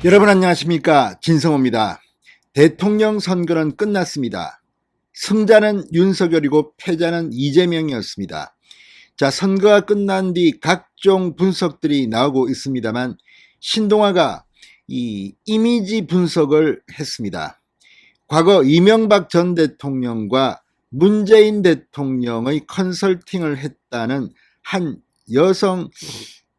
여러분 안녕하십니까, 진성호입니다. 대통령 선거는 끝났습니다. 승자는 윤석열이고 패자는 이재명이었습니다. 자, 선거가 끝난 뒤 각종 분석들이 나오고 있습니다만 신동아가 이 이미지 분석을 했습니다. 과거 이명박 전 대통령과 문재인 대통령의 컨설팅을 했다는 한 여성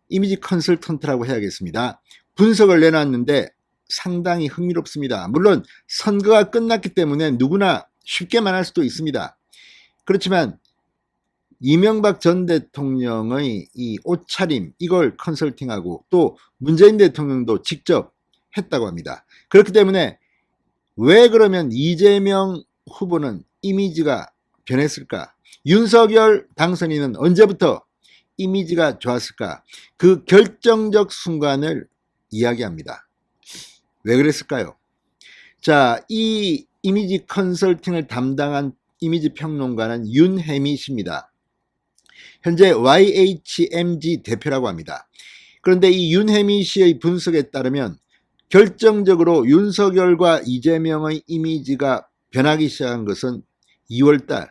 이미지 컨설턴트라고 해야겠습니다. 분석을 내놨는데 상당히 흥미롭습니다. 물론 선거가 끝났기 때문에 누구나 쉽게 말할 수도 있습니다. 그렇지만 이명박 전 대통령의 이 옷차림, 이걸 컨설팅하고 또 문재인 대통령도 직접 했다고 합니다. 그렇기 때문에 왜 그러면 이재명 후보는 이미지가 변했을까? 윤석열 당선인은 언제부터 이미지가 좋았을까? 그 결정적 순간을 이야기합니다. 왜 그랬을까요? 자, 이 이미지 컨설팅을 담당한 이미지 평론가는 윤혜미 씨입니다. 현재 YHMG 대표라고 합니다. 그런데 이 윤혜미 씨의 분석에 따르면 결정적으로 윤석열과 이재명의 이미지가 변하기 시작한 것은 2월달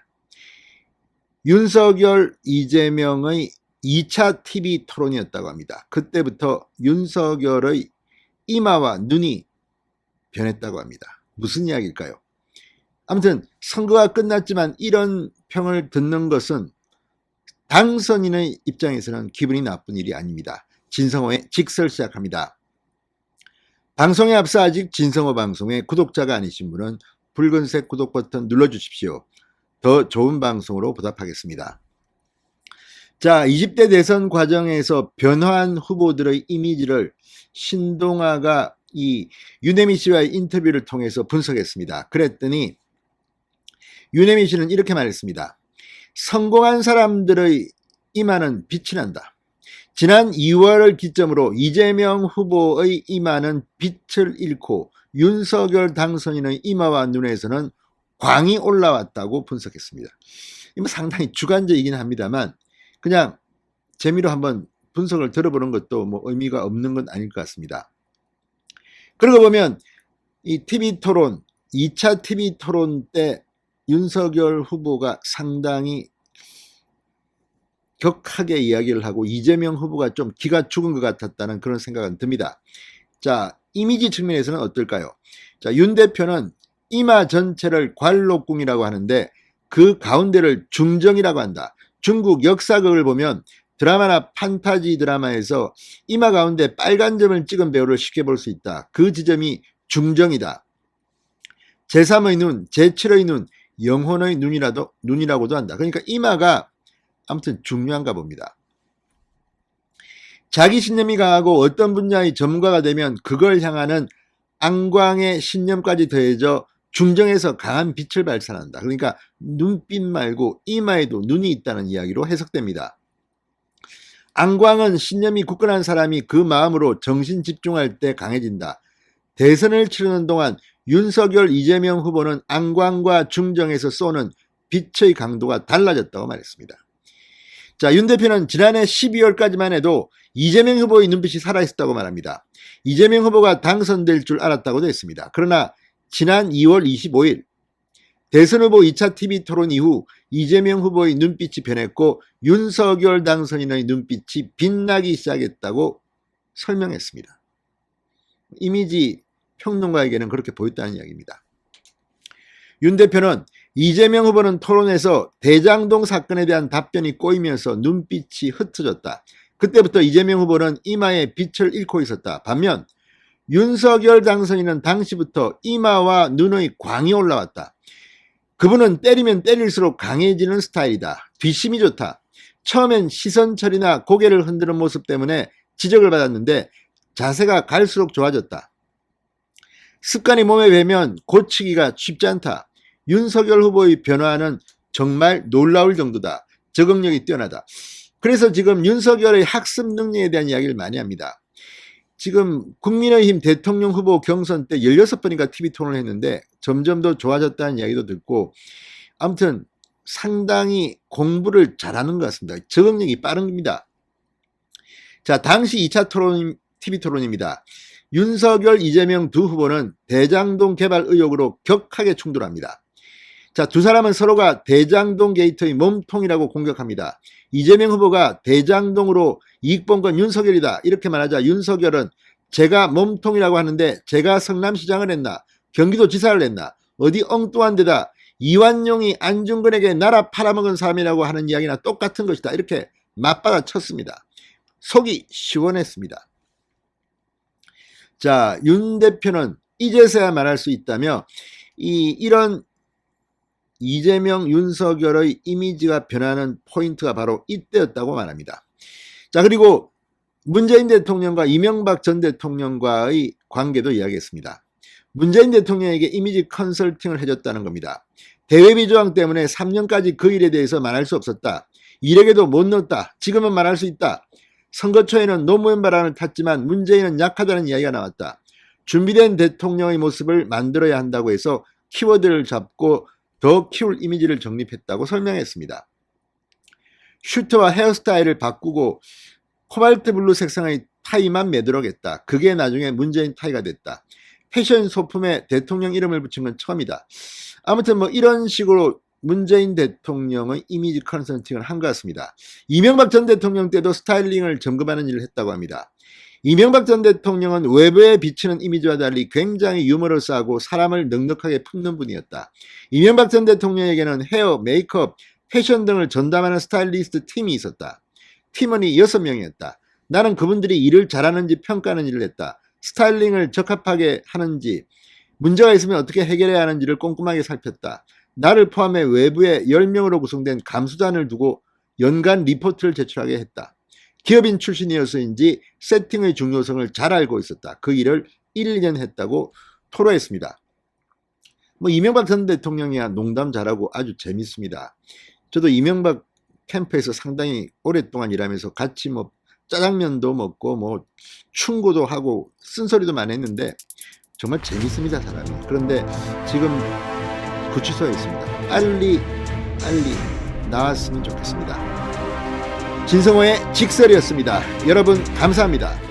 윤석열, 이재명의 2차 TV 토론이었다고 합니다. 그때부터 윤석열의 이마와 눈이 변했다고 합니다. 무슨 이야기일까요? 아무튼 선거가 끝났지만 이런 평을 듣는 것은 당선인의 입장에서는 기분이 나쁜 일이 아닙니다. 진성호의 직설 시작합니다. 방송에 앞서 아직 진성호 방송에 구독자가 아니신 분은 붉은색 구독 버튼 눌러주십시오. 더 좋은 방송으로 보답하겠습니다. 자, 20대 대선 과정에서 변화한 후보들의 이미지를 신동아가 이 윤혜미 씨와의 인터뷰를 통해서 분석했습니다. 그랬더니 윤혜미 씨는 이렇게 말했습니다. 성공한 사람들의 이마는 빛이 난다. 지난 2월을 기점으로 이재명 후보의 이마는 빛을 잃고 윤석열 당선인의 이마와 눈에서는 광이 올라왔다고 분석했습니다. 상당히 주관적이긴 합니다만 그냥 재미로 한번 분석을 들어보는 것도 뭐 의미가 없는 건 아닐 것 같습니다. 그러고 보면 이 TV 토론, 2차 TV 토론 때 윤석열 후보가 상당히 격하게 이야기를 하고 이재명 후보가 좀 기가 죽은 것 같았다는 그런 생각은 듭니다. 자, 이미지 측면에서는 어떨까요? 자, 윤 대표는 이마 전체를 관록궁이라고 하는데 그 가운데를 중정이라고 한다. 중국 역사극을 보면 드라마나 판타지 드라마에서 이마 가운데 빨간 점을 찍은 배우를 쉽게 볼 수 있다. 그 지점이 중정이다. 제3의 눈, 제7의 눈, 영혼의 눈이라고도 한다. 그러니까 이마가 아무튼 중요한가 봅니다. 자기 신념이 강하고 어떤 분야의 전문가가 되면 그걸 향하는 안광의 신념까지 더해져 중정에서 강한 빛을 발산한다. 그러니까 눈빛 말고 이마에도 눈이 있다는 이야기로 해석됩니다. 안광은 신념이 굳건한 사람이 그 마음으로 정신 집중할 때 강해진다. 대선을 치르는 동안 윤석열, 이재명 후보는 안광과 중정에서 쏘는 빛의 강도가 달라졌다고 말했습니다. 자, 윤 대표는 지난해 12월까지만 해도 이재명 후보의 눈빛이 살아있었다고 말합니다. 이재명 후보가 당선될 줄 알았다고도 했습니다. 그러나 지난 2월 25일 대선 후보 2차 TV 토론 이후 이재명 후보의 눈빛이 변했고 윤석열 당선인의 눈빛이 빛나기 시작했다고 설명했습니다. 이미지 평론가에게는 그렇게 보였다는 이야기입니다. 윤 대표는 이재명 후보는 토론에서 대장동 사건에 대한 답변이 꼬이면서 눈빛이 흩어졌다. 그때부터 이재명 후보는 이마에 빛을 잃고 있었다. 반면 윤석열 당선인은 당시부터 이마와 눈의 광이 올라왔다. 그분은 때리면 때릴수록 강해지는 스타일이다. 뒷심이 좋다. 처음엔 시선 처리나 고개를 흔드는 모습 때문에 지적을 받았는데 자세가 갈수록 좋아졌다. 습관이 몸에 배면 고치기가 쉽지 않다. 윤석열 후보의 변화는 정말 놀라울 정도다. 적응력이 뛰어나다. 그래서 지금 윤석열의 학습 능력에 대한 이야기를 많이 합니다. 지금 국민의힘 대통령 후보 경선 때 16번인가 TV 토론을 했는데 점점 더 좋아졌다는 이야기도 듣고 아무튼 상당히 공부를 잘하는 것 같습니다. 적응력이 빠른 겁니다. 자, 당시 2차 토론, TV 토론입니다. 윤석열, 이재명 두 후보는 대장동 개발 의혹으로 격하게 충돌합니다. 자, 두 사람은 서로가 대장동 게이트의 몸통이라고 공격합니다. 이재명 후보가 대장동으로 이익 본 건 윤석열이다 이렇게 말하자 윤석열은 제가 몸통이라고 하는데 제가 성남시장을 했나 경기도지사를 했나 어디 엉뚱한 데다 이완용이 안중근에게 나라 팔아먹은 사람이라고 하는 이야기나 똑같은 것이다 이렇게 맞받아 쳤습니다. 속이 시원했습니다. 자, 윤 대표는 이제서야 말할 수 있다며 이런 이재명, 윤석열의 이미지가 변하는 포인트가 바로 이때였다고 말합니다. 자, 그리고 문재인 대통령과 이명박 전 대통령과의 관계도 이야기했습니다. 문재인 대통령에게 이미지 컨설팅을 해줬다는 겁니다. 대외비 조항 때문에 3년까지 그 일에 대해서 말할 수 없었다. 일에게도 못 넣었다. 지금은 말할 수 있다. 선거 초에는 노무현 바람을 탔지만 문재인은 약하다는 이야기가 나왔다. 준비된 대통령의 모습을 만들어야 한다고 해서 키워드를 잡고 더 키울 이미지를 정립했다고 설명했습니다. 슈트와 헤어스타일을 바꾸고 코발트 블루 색상의 타이만 매도록 했다. 그게 나중에 문재인 타이가 됐다. 패션 소품에 대통령 이름을 붙인 건 처음이다. 아무튼 뭐 이런 식으로 문재인 대통령의 이미지 컨설팅을 한 것 같습니다. 이명박 전 대통령 때도 스타일링을 점검하는 일을 했다고 합니다. 이명박 전 대통령은 외부에 비치는 이미지와 달리 굉장히 유머러스하고 사람을 넉넉하게 품는 분이었다. 이명박 전 대통령에게는 헤어, 메이크업, 패션 등을 전담하는 스타일리스트 팀이 있었다. 팀원이 6명이었다. 나는 그분들이 일을 잘하는지 평가하는 일을 했다. 스타일링을 적합하게 하는지, 문제가 있으면 어떻게 해결해야 하는지를 꼼꼼하게 살폈다. 나를 포함해 외부에 10명으로 구성된 감수단을 두고 연간 리포트를 제출하게 했다. 기업인 출신이어서인지 세팅의 중요성을 잘 알고 있었다. 그 일을 1, 2년 했다고 토로했습니다. 뭐 이명박 전 대통령이야 농담 잘하고 아주 재밌습니다. 저도 이명박 캠프에서 상당히 오랫동안 일하면서 같이 뭐 짜장면도 먹고 뭐 충고도 하고 쓴소리도 많이 했는데 정말 재밌습니다, 사람이. 그런데 지금 구치소에 있습니다. 빨리 나왔으면 좋겠습니다. 진성호의 직설이었습니다. 여러분 감사합니다.